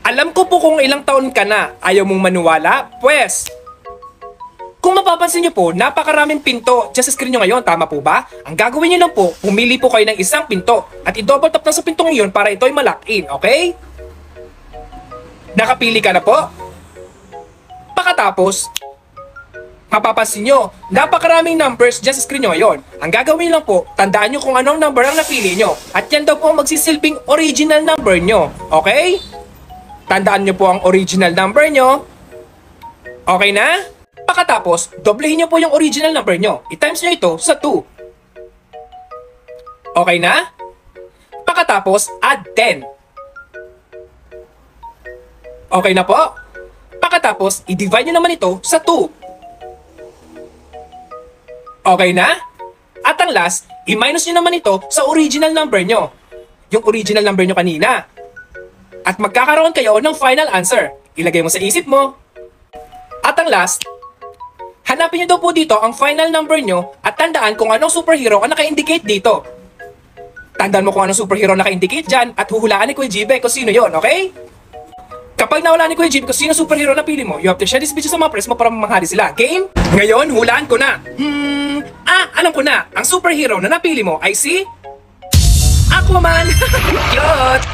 Alam ko po kung ilang taon ka na. Ayaw mong maniwala? Pwes, kung mapapansin niyo po, napakaraming pinto dyan sa screen nyo ngayon, tama po ba? Ang gagawin niyo lang po, pumili po kayo ng isang pinto at i-double tap lang sa pintong iyon para ito'y ma-lock in, okay? Nakapili ka na po? Pakatapos, mapapansin nyo, napakaraming numbers dyan sa screen nyo ngayon. Ang gagawin niyo lang po, tandaan nyo kung anong number ang napili nyo at yan daw po ang magsisilbing original number nyo, okay? Tandaan nyo po ang original number nyo. Okay na? Pakatapos, doblehin nyo po yung original number nyo. I-times nyo ito sa 2. Okay na? Pakatapos, add 10. Okay na po? Pakatapos, i-divide nyo naman ito sa 2. Okay na? At ang last, i-minus nyo naman ito sa original number nyo. Yung original number nyo kanina. At magkakaroon kayo ng final answer. Ilagay mo sa isip mo. At ang last, hanapin nyo daw po dito ang final number nyo at tandaan kung anong superhero ang naka-indicate dito. Tandaan mo kung anong superhero naka-indicate dyan at huhulaan ni Kuya Jibe kung sino yon, okay? Kapag nawala ni Kuya Jibe kung sino superhero na pili mo, you have to share this video sa mga press mo para mamahali sila. Game? Ngayon, hulaan ko na. Alam ko na. Ang superhero na napili mo ay si Aquaman. Cute!